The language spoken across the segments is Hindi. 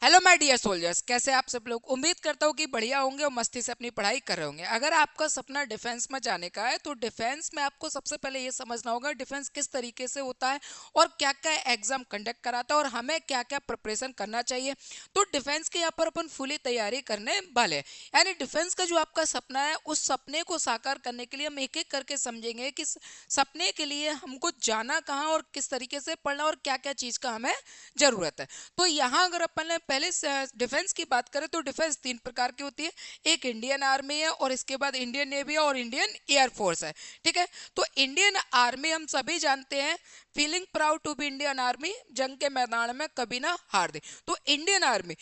हेलो माय डियर सोल्जर्स, कैसे आप सब लोग। उम्मीद करता हूँ कि बढ़िया होंगे और मस्ती से अपनी पढ़ाई कर रहे होंगे। अगर आपका सपना डिफेंस में जाने का है तो डिफेंस में आपको सबसे पहले ये समझना होगा डिफेंस किस तरीके से होता है और क्या क्या एग्जाम कंडक्ट कराता है और हमें क्या क्या प्रिपरेशन करना चाहिए। तो डिफेंस के यहाँ पर अपन फुली तैयारी करने वाले हैं। यानी डिफेंस का जो आपका सपना है उस सपने को साकार करने के लिए हम एक एक करके समझेंगे कि सपने के लिए हमको जाना कहाँ और किस तरीके से पढ़ना और क्या क्या चीज़ का हमें जरूरत है। तो यहाँ अगर अपन ने पहले डिफेंस की बात करें तो डिफेंस तीन प्रकार की होती है। एक इंडियन आर्मी है और इसके बाद इंडियन नेवी है और इंडियन एयरफोर्स है। ठीक है, तो इंडियन आर्मी हम सभी जानते हैं, feeling proud to be Indian army, जंग के मैदान में कभी ना हार दे। तो इंडियन आर्मी,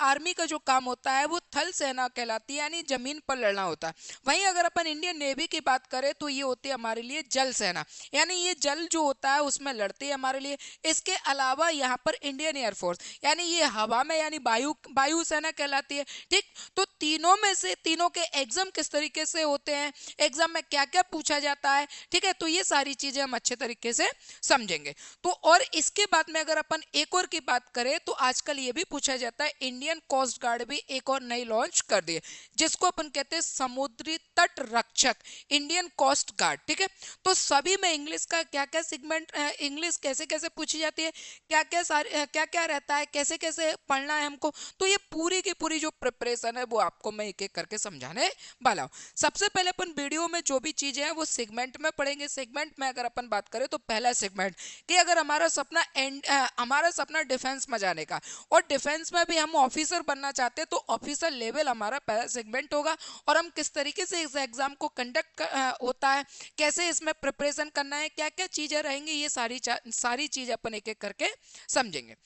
आर्मी का जो काम होता है वो थल सेना कहलाती है, यानी जमीन पर लड़ना होता है। वहीं अगर अपन इंडियन नेवी की बात करें तो ये होती है हमारे लिए जल सेना, यानी ये जल जो होता है उसमें लड़ती है हमारे लिए। इसके अलावा यहाँ पर इंडियन एयरफोर्स यानी ये हवा में, यानी वायु सेना कहलाती है। ठीक, तो तीनों में से तीनों के एग्जाम किस तरीके से होते हैं, एग्जाम में क्या क्या पूछा जाता है, ठीक है, तो ये सारी चीजें हम अच्छे तरीके से समझेंगे। तो और इसके बाद में अगर अपन एक और की बात करें तो आजकल ये भी पूछा जाता है, इंडियन कोस्ट गार्ड भी एक और नई लॉन्च कर दी है जिसको अपन कहते हैं समुद्री तट रक्षक, इंडियन कोस्ट गार्ड। ठीक है, तो सभी में इंग्लिश का क्या क्या सेगमेंट, इंग्लिश कैसे कैसे पूछी जाती है, क्या क्या क्या क्या रहता है, कैसे कैसे पढ़ना है हमको, तो ये पूरी की पूरी जो प्रिपरेशन है वो आपको मैं एक एक करके समझाने वाला हूँ। सबसे पहले अपन वीडियो में जो भी चीजें हैं वो सेगमेंट में पढ़ेंगे। सेगमेंट में अगर अपन बात करें तो पहला सेगमेंट कि अगर हमारा सपना डिफेंस में जाने का और डिफेंस में भी हम ऑफिसर बनना चाहते हैं तो ऑफिसर लेवल हमारा पहला सेगमेंट होगा और हम किस तरीके से इस एग्जाम को कंडक्ट होता है, कैसे इसमें प्रिपरेशन करना है, क्या क्या चीजें रहेंगी, ये सारी चीजें अपन एक एक करके समझेंगे।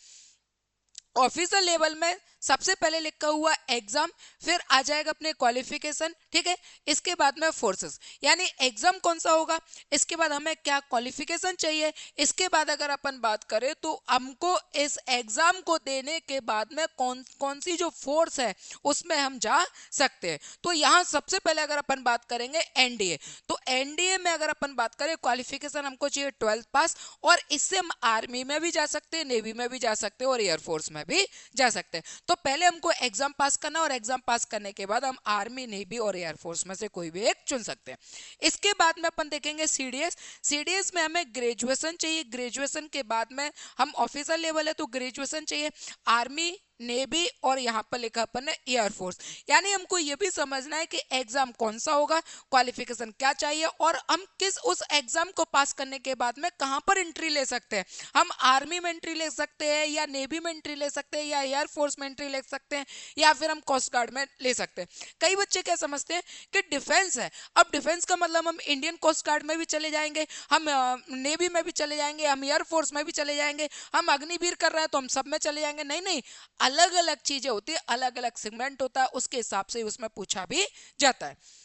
ऑफिसर लेवल में सबसे पहले लिखा हुआ एग्जाम, फिर आ जाएगा अपने क्वालिफिकेशन। ठीक है, इसके बाद में फोर्सेस, यानी एग्जाम कौन सा होगा, इसके बाद हमें क्या क्वालिफिकेशन चाहिए, इसके बाद अगर अपन बात करें तो हमको इस एग्जाम को देने के बाद में कौन कौन सी जो फोर्स है उसमें हम जा सकते हैं। तो यहाँ सबसे पहले अगर अपन बात करेंगे एनडीए, तो एनडीए में अगर अपन बात करें क्वालिफिकेशन हमको चाहिए 12th पास, और इससे हम आर्मी में भी जा सकते हैं, नेवी में भी जा सकते हैं और एयरफोर्स में भी जा सकते हैं। तो पहले हमको एग्जाम पास करना और एग्जाम पास करने के बाद हम आर्मी, नेवी और एयरफोर्स में से कोई भी एक चुन सकते हैं। इसके बाद में अपन देखेंगे सीडीएस। सीडीएस में हमें ग्रेजुएशन चाहिए, ग्रेजुएशन के बाद में हम ऑफिसर लेवल है तो ग्रेजुएशन चाहिए, आर्मी, नेवी और यहाँ पर लिखा अपन ने एयरफोर्स। यानी हमको ये भी समझना है कि एग्जाम कौन सा होगा, क्वालिफिकेशन क्या चाहिए और हम किस उस एग्जाम को पास करने के बाद में कहां पर एंट्री ले सकते हैं। हम आर्मी में एंट्री ले सकते हैं या नेवी में एंट्री ले सकते हैं या एयरफोर्स में एंट्री ले सकते हैं या फिर हम कोस्ट गार्ड में ले सकते हैं। कई बच्चे क्या समझते हैं कि डिफेंस है, अब डिफेंस का मतलब हम इंडियन कोस्ट गार्ड में भी चले जाएंगे, हम नेवी में भी चले जाएंगे, हम एयरफोर्स में भी चले जाएंगे, हम अग्निवीर कर रहे हैं तो हम सब में चले जाएंगे। नहीं नहीं, अलग अलग चीजें होती है, अलग अलग सेगमेंट होता है, उसके हिसाब से उसमें पूछा भी जाता है।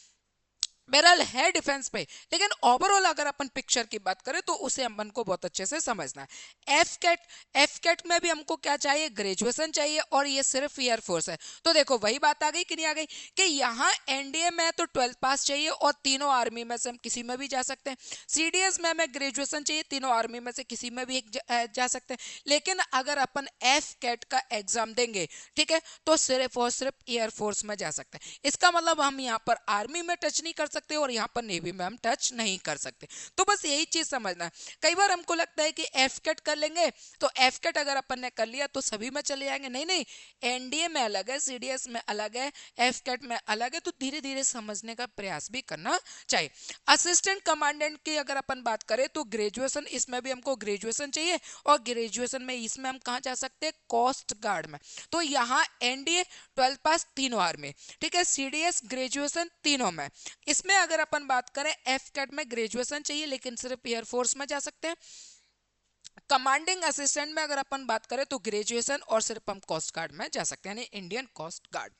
बहरहाल है डिफेंस पे, लेकिन ओवरऑल अगर अपन पिक्चर की बात करें तो उसे अपन को बहुत अच्छे से समझना है। एफ कैट में भी हमको क्या चाहिए, ग्रेजुएशन चाहिए और ये सिर्फ एयरफोर्स है। तो देखो वही बात आ गई कि नहीं आ गई कि यहाँ एनडीए में तो 12th पास चाहिए और तीनों आर्मी में से हम किसी में भी जा सकते हैं। सीडीएस में हमें ग्रेजुएशन चाहिए, तीनों आर्मी में से किसी में भी एक जा सकते हैं। लेकिन अगर अपन एफ कैट का एग्जाम देंगे, ठीक है, तो सिर्फ और सिर्फ एयरफोर्स में जा सकते हैं। इसका मतलब हम यहाँ पर आर्मी में टच नहीं कर सकते और यहाँ पर नेवी में हम टच नहीं कर सकते। तो बस यही चीज समझना है। कई बार हमको लगता है कि एफ कैट कर लेंगे तो एफ कैट अगर अपन ने कर लिया तो सभी में चले जाएंगे। नहीं नहीं, एनडीए में अलग है, सीडीएस में अलग है, एफ कैट में अलग है, तो धीरे धीरे समझने का प्रयास भी करना चाहिए। असिस्टेंट कमांडेंट की अगर अपन बात करें तो ग्रेजुएशन, इसमें भी हमको ग्रेजुएशन चाहिए और ग्रेजुएशन में इसमें हम कहाँ जा सकते हैं, कोस्ट गार्ड में। तो यहाँ एनडीए 12 पास तीनों आर्मी, ठीक है, सीडीएस ग्रेजुएशन तीनों में। इसमें अगर अपन बात करें एफ कैट में ग्रेजुएशन चाहिए लेकिन सिर्फ एयरफोर्स में जा सकते हैं। कमांडिंग असिस्टेंट में अगर अपन बात करें तो ग्रेजुएशन और सिर्फ हम कोस्ट गार्ड में जा सकते हैं, यानी इंडियन कोस्ट गार्ड।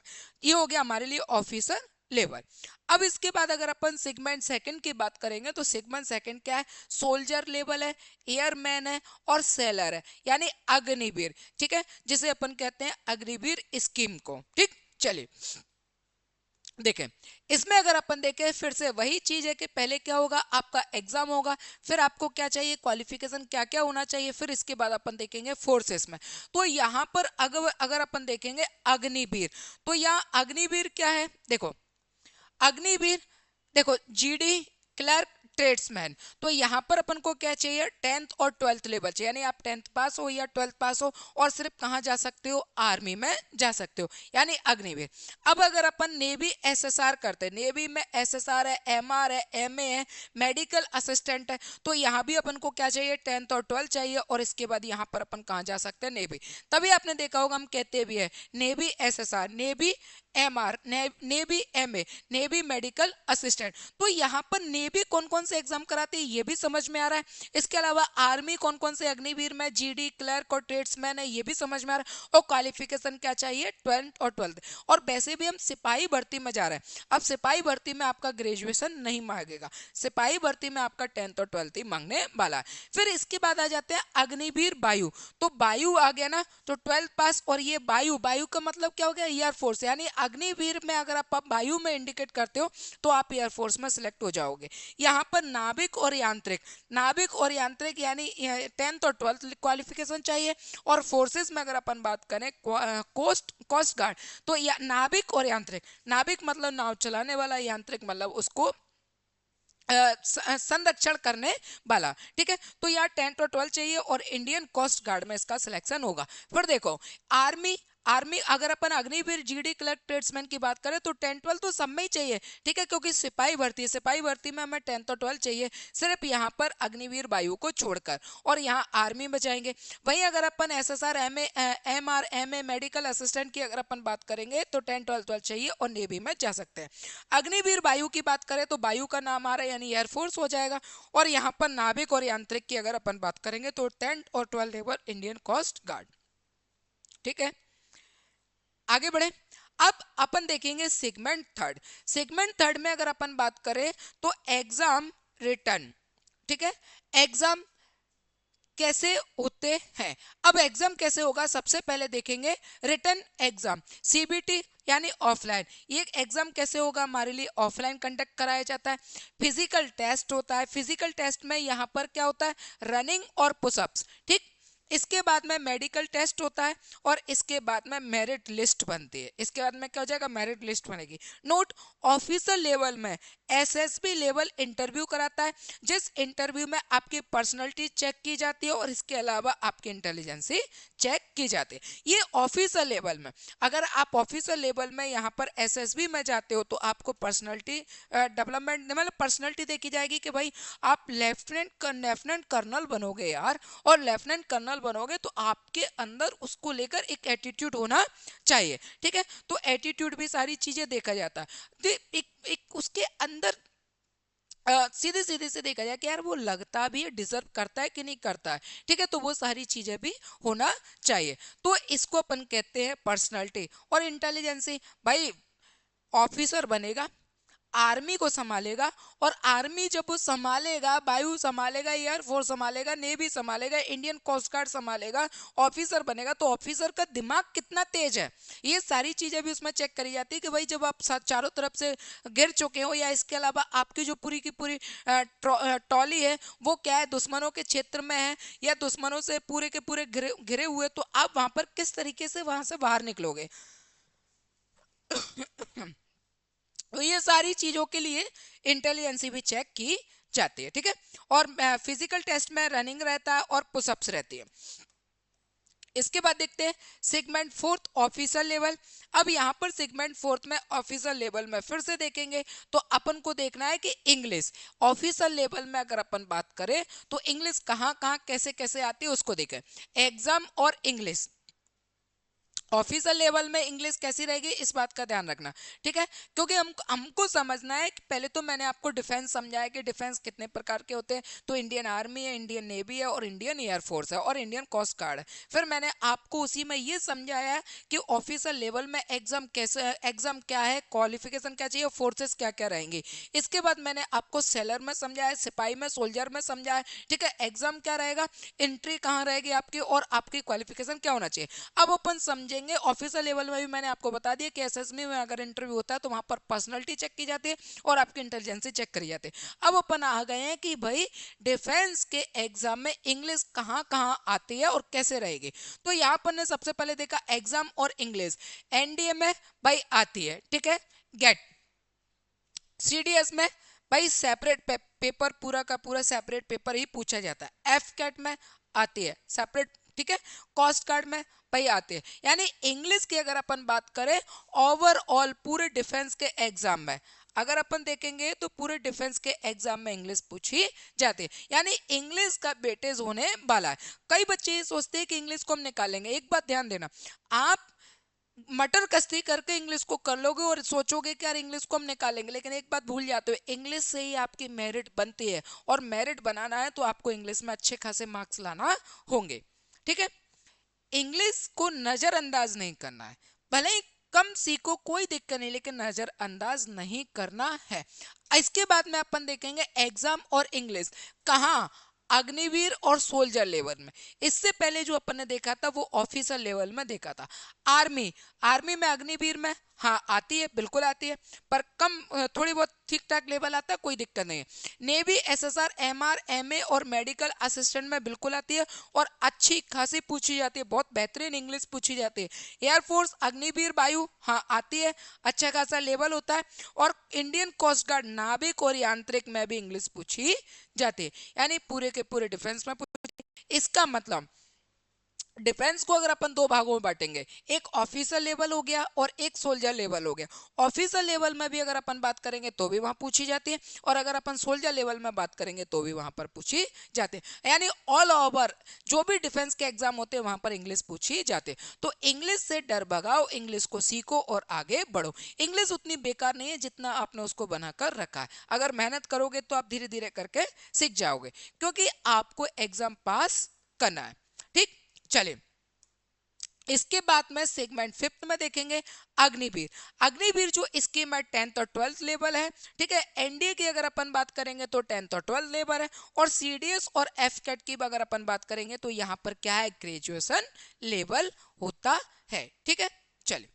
ये हो गया हमारे लिए ऑफिसर लेवल। अब इसके बाद अगर अपन सेगमेंट सेकंड की बात करेंगे तो सेगमेंट सेकंड क्या है, सोल्जर लेवल है, एयरमैन है और सेलर है, यानी अग्निवीर। ठीक है, जिसे अपन कहते हैं अग्निवीर स्कीम को। ठीक, चलिए देखें, इसमें अगर अपन देखें फिर से वही चीज है कि पहले क्या होगा, आपका एग्जाम होगा, फिर आपको क्या चाहिए, क्वालिफिकेशन क्या क्या होना चाहिए, फिर इसके बाद अपन देखेंगे फोर्सेस में। तो यहाँ पर अगर अगर अपन देखेंगे अग्निवीर, तो यहाँ अग्निवीर क्या है, देखो अग्निवीर, देखो जीडी क्लर्क ट्रेड्समैन, तो यहाँ पर अपन को क्या चाहिए, 10th और 12th लेवल चाहिए, यानी आप 10th पास हो या 12th पास हो और सिर्फ कहाँ जा सकते हो, आर्मी में जा सकते हो, यानी अग्निवीर। अब अगर अपन नेवी एसएसआर करते हैं, नेवी में एसएसआर है, एमआर है, एमए है, मेडिकल असिस्टेंट है, तो यहाँ भी अपन को क्या चाहिए, 10th और 12th चाहिए, और इसके बाद यहाँ पर अपन कहाँ जा सकते हैं, नेवी। तभी आपने देखा होगा हम कहते भी है navy SSR, navy MR, navy MA, navy medical assistant. तो यहाँ पर नेवी कौन कौन से एग्जाम कराती है ये भी समझ में आ रहा है, इसके अलावा आर्मी कौन कौन से, अग्निवीर में जीडी क्लर्क और ट्रेड्समैन है, ये भी समझ में आ रहा है, और क्वालिफिकेशन क्या चाहिए, 12th और 12th। और वैसे भी हम सिपाही भर्ती में जा रहे हैं, अब सिपाही भर्ती में आपका ग्रेजुएशन नहीं मांगेगा, सिपाही भर्ती में आपका 10th और 12th ही मांगने वाला है। फिर इसके बाद आ जाते हैं अग्निवीर वायु, तो वायु आ गया ना, तो 12th पास, और ये वायु, वायु का मतलब क्या हो गया, एयरफोर्स, यानी अग्निवीर में अगर आप वायु में इंडिकेट करते हो तो आप एयरफोर्स में सिलेक्ट हो जाओगे। यहाँ पर नाविक और यांत्रिक, नाविक और यांत्रिक यानी 10th और 12th क्वालिफिकेशन चाहिए। और फोर्सेस में अगर अपन बात करें कोस्ट गार्ड, तो नाविक और यांत्रिक, नाविक मतलब नाव चलाने वाला, यांत्रिक मतलब उसको संरक्षण करने वाला, ठीक है। तो यार 10th और 12th चाहिए, और इंडियन कोस्ट गार्ड में इसका सिलेक्शन होगा। फिर देखो आर्मी, आर्मी अगर अपन अग्निवीर जीडी क्लर्क ट्रेड्समैन की बात करें तो 10 12 तो सब में ही चाहिए, ठीक है, क्योंकि सिपाही भर्ती है, सिपाही भर्ती में हमें 10th और 12th चाहिए, सिर्फ यहाँ पर अग्निवीर वायु को छोड़कर, और यहाँ आर्मी में जाएंगे। वहीं अगर अपन SSR MA MR MA medical assistant की अगर अपन बात करेंगे तो 10 12 चाहिए, और नेवी में जा सकते हैं। अग्निवीर वायु की बात करें तो वायु का नाम आ रहा है, यानी एयरफोर्स हो जाएगा। और यहाँ पर नाविक और यांत्रिक की अगर अपन बात करेंगे तो 10th और 12th level Indian coast guard, ठीक है। आगे बढ़े, अब अपन देखेंगे सेगमेंट थर्ड। सेगमेंट थर्ड में अगर अपन बात करें तो एग्जाम रिटर्न, ठीक है, एग्जाम कैसे होते हैं। अब एग्जाम कैसे होगा, सबसे पहले देखेंगे रिटर्न एग्जाम, सीबीटी यानी ऑफलाइन। ये एग्जाम कैसे होगा, हमारे लिए ऑफलाइन कंडक्ट कराया जाता है। फिजिकल टेस्ट होता है, फिजिकल टेस्ट में यहाँ पर क्या होता है, रनिंग और पुशअप्स, ठीक। इसके बाद में मेडिकल टेस्ट होता है, और इसके बाद में मेरिट लिस्ट बनती है। इसके बाद में क्या हो जाएगा, मेरिट लिस्ट बनेगी। नोट, ऑफिसर लेवल में एसएसबी लेवल इंटरव्यू कराता है, जिस इंटरव्यू में आपकी पर्सनैलिटी चेक की जाती है और इसके अलावा आपकी इंटेलिजेंसी चेक की जाती है। ये ऑफिसर लेवल में। अगर आप ऑफिसर लेवल में यहाँ पर एसएसबी में जाते हो तो आपको पर्सनैलिटी डेवलपमेंट, मतलब पर्सनैलिटी देखी जाएगी कि भाई आप लेफ्टिनेंट कर्नल बनोगे यार, और लेफ्टिनेंट कर्नल बनोगे तो आपके अंदर उसको लेकर एक एटीट्यूड होना चाहिए, ठीक है। तो एटीट्यूड भी सारी चीजें देखा जाता है, तो एक उसके अंदर सीधे सीधे से देखा जाए कि यार वो लगता भी है, डिजर्व करता है कि नहीं करता है, ठीक है। तो वो सारी चीजें भी होना चाहिए, तो इसको अपन कहते हैं पर्सनालिटी। और इंटेलिजेंसी, भाई ऑफिसर बनेगा, आर्मी को संभालेगा, और आर्मी जब वो संभालेगा, वायु संभालेगा, एयरफोर्स संभालेगा, नेवी संभालेगा, इंडियन कोस्ट गार्ड संभालेगा, ऑफिसर बनेगा, तो ऑफिसर का दिमाग कितना तेज है, ये सारी चीजें भी उसमें चेक करी जाती है कि भाई जब आप चारों तरफ से गिर चुके हो, या इसके अलावा आपकी जो पूरी की पूरी टॉली है वो क्या है, दुश्मनों के क्षेत्र में है, या दुश्मनों से पूरे के पूरे घिरे हुए, तो आप वहां पर किस तरीके से वहां से बाहर निकलोगे। तो ये सारी चीजों के लिए इंटेलिजेंसी भी चेक की जाती है, ठीक है। और फिजिकल टेस्ट में रनिंग रहता है और पुशअप्स रहती है। इसके बाद देखते हैं सेगमेंट फोर्थ ऑफिसर लेवल। अब यहाँ पर सेगमेंट फोर्थ में ऑफिसर लेवल में फिर से देखेंगे तो अपन को देखना है कि इंग्लिश ऑफिसर लेवल में अगर अपन बात करें तो इंग्लिश कहाँ कहाँ कैसे कैसे आती है उसको देखें। एग्जाम और इंग्लिश, ऑफिसर लेवल में इंग्लिश कैसी रहेगी इस बात का ध्यान रखना, ठीक है। क्योंकि हमको समझना है कि पहले तो मैंने आपको डिफेंस समझाया कि डिफेंस कितने प्रकार के होते हैं, तो इंडियन आर्मी है, इंडियन नेवी है, और इंडियन एयरफोर्स है, और इंडियन कोस्ट गार्ड है। फिर मैंने आपको उसी में ये समझाया कि ऑफिसर लेवल में एग्जाम कैसे, एग्जाम क्या है, क्वालिफिकेशन क्या चाहिए, फोर्सेस क्या क्या रहेंगी। इसके बाद मैंने आपको सेलर में समझाया, सिपाही में, सोल्जर में समझाया, ठीक है। एग्जाम क्या रहेगा, एंट्री कहाँ रहेगी आपकी, और आपकी क्वालिफिकेशन क्या होना चाहिए। अब अपन समझेंगे देखेंगे ऑफिसर लेवल में भी मैंने आपको बता दिया कि एसएसबी में अगर इंटरव्यू होता है तो वहां पर पर्सनालिटी चेक की जाती है और आपकी इंटेलिजेंसी चेक करी जाती है। अब अपन आ गए हैं कि भाई डिफेंस के एग्जाम में इंग्लिश कहाँ कहाँ आती है और कैसे रहेगी। तो यहाँ पर ने सबसे पहले देखा एग्जाम और इंग्लिश एनडीए में भाई आती है, ठीक है, गेट। सीडीएस में भाई सेपरेट पेपर पूरा का पूरा सेपरेट पेपर ही पूछा जाता है। एफ कैट में आती है सेपरेट, ठीक है। कॉस्ट कार्ड में भाई आती है। यानी इंग्लिश की अगर अपन बात करें ओवरऑल पूरे डिफेंस के एग्जाम में अगर अपन देखेंगे तो पूरे डिफेंस के एग्जाम में इंग्लिश पूछी जाती है। यानी इंग्लिश का वेटेज होने वाला है। कई बच्चे ये सोचते हैं कि इंग्लिश को हम निकालेंगे। एक बात ध्यान देना, आप मटर कश्ती करके इंग्लिश को कर लोगे और सोचोगे कि यार इंग्लिश को हम निकालेंगे, लेकिन एक बात भूल जाते हो, इंग्लिश से ही आपकी मेरिट बनती है और मेरिट बनाना है तो आपको इंग्लिश में अच्छे खासे मार्क्स लाना होंगे, ठीक है। इंग्लिश को नजरअंदाज नहीं करना है, भले ही कम सीखो कोई दिक्कत नहीं, लेकिन नजरअंदाज नहीं करना है। इसके बाद में अपन देखेंगे एग्जाम और इंग्लिश कहाँ, अग्निवीर और सोल्जर लेवल में। इससे पहले जो अपन ने देखा था वो ऑफिसर लेवल में देखा था। आर्मी, आर्मी में अग्निवीर में हाँ आती है, बिल्कुल आती है, पर कम थोड़ी बहुत ठीक ठाक लेवल आता है, कोई दिक्कत नहीं है। नेवी, एसएसआर, एमआर, एमए और मेडिकल असिस्टेंट में बिल्कुल आती है और अच्छी खासी पूछी जाती है, बहुत बेहतरीन इंग्लिश पूछी जाती है। एयरफोर्स, अग्निवीर, वायु हाँ आती है, अच्छा खासा लेवल होता है। और इंडियन कोस्ट गार्ड, नाविक और यांत्रिक में भी इंग्लिश पूछी जाती है। यानी पूरे के पूरे डिफेंस में पूछी। इसका मतलब डिफेंस को अगर अपन दो भागों में बांटेंगे, एक ऑफिसर लेवल हो गया और एक सोल्जर लेवल हो गया। ऑफिसर लेवल में भी अगर अपन बात करेंगे तो भी वहां पूछी जाती है और अगर अपन सोल्जर लेवल में बात करेंगे तो भी वहां पर पूछी जाती है। यानी ऑल ओवर जो भी डिफेंस के एग्जाम होते हैं वहां पर इंग्लिश पूछी जाती है। तो इंग्लिश से डर भगाओ, इंग्लिश को सीखो और आगे बढ़ो। इंग्लिश उतनी बेकार नहीं है जितना आपने उसको बनाकर रखा है। अगर मेहनत करोगे तो आप धीरे धीरे करके सीख जाओगे, क्योंकि आपको एग्जाम पास करना है, ठीक। चलिए, इसके बाद में सेगमेंट फिफ्थ में देखेंगे अग्निवीर। अग्निवीर जो इसकी में 10th और 12th लेवल है, ठीक है। एनडीए की अगर अपन बात करेंगे तो 10th और 12th लेवल है और सीडीएस और एफ कैट की अगर अपन बात करेंगे तो यहां पर क्या है, ग्रेजुएशन लेवल होता है, ठीक है। चलिए,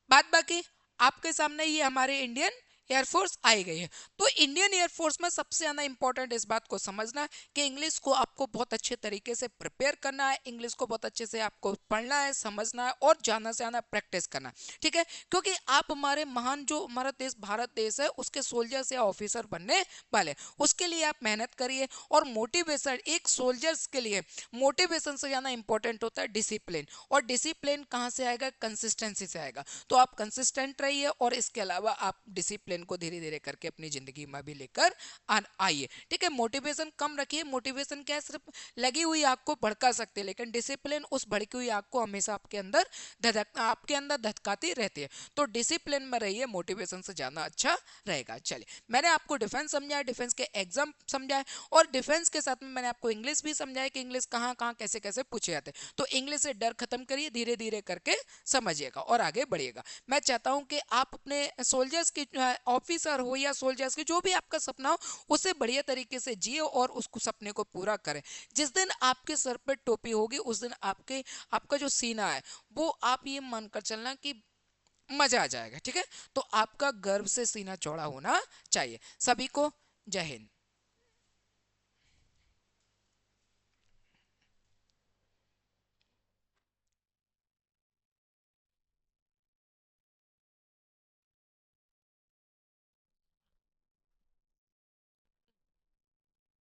बात बाकी आपके सामने ये हमारे इंडियन एयरफोर्स आई गई है। तो इंडियन एयरफोर्स में सबसे ज्यादा इंपॉर्टेंट इस बात को समझना है कि इंग्लिश को आपको बहुत अच्छे तरीके से प्रिपेयर करना है, इंग्लिश को बहुत अच्छे से आपको पढ़ना है, समझना है और ज्यादा से ज्यादा प्रैक्टिस करना है, ठीक है। क्योंकि आप हमारे महान जो हमारा देश भारत देश है उसके सोल्जर्स या ऑफिसर बनने वाले, उसके लिए आप मेहनत करिए। और मोटिवेशन, एक सोल्जर्स के लिए मोटिवेशन से ज्यादा इंपॉर्टेंट होता है डिसिप्लिन, और डिसिप्लिन कहाँ से आएगा, कंसिस्टेंसी से आएगा। तो आप कंसिस्टेंट रहिए और इसके अलावा आप डिसिप्लिन को धीरे धीरे करके अपनी जिंदगी में भी लेकर आइए, ठीक है। मोटिवेशन कम रखिए, मोटिवेशन क्या है, सिर्फ लगी हुई आग को भड़का सकते हैं, लेकिन डिसिप्लिन उस भड़की हुई आग को हमेशा आपके अंदर धधकाती रहती है। तो डिसिप्लिन में रहिए, मोटिवेशन से ज्यादा अच्छा रहेगा। चलिए, मैंने आपको डिफेंस समझाया, डिफेंस के एग्जाम समझाए और डिफेंस के साथ में मैंने आपको इंग्लिश भी समझाया कि इंग्लिश कहाँ कहाँ कैसे कैसे पूछे जाते हैं। तो इंग्लिश से डर खत्म करिए, धीरे धीरे करके समझिएगा और आगे बढ़िएगा। मैं चाहता हूं कि आप अपने सोल्जर्स की ऑफिसर हो या सोल्जर्स की जो भी आपका सपना हो उसे बढ़िया तरीके से जियो और उसको सपने को पूरा करें। जिस दिन आपके सर पर टोपी होगी उस दिन आपका जो सीना है वो आप ये मानकर चलना कि मजा आ जाएगा, ठीक है। तो आपका गर्व से सीना चौड़ा होना चाहिए। सभी को जय हिंद।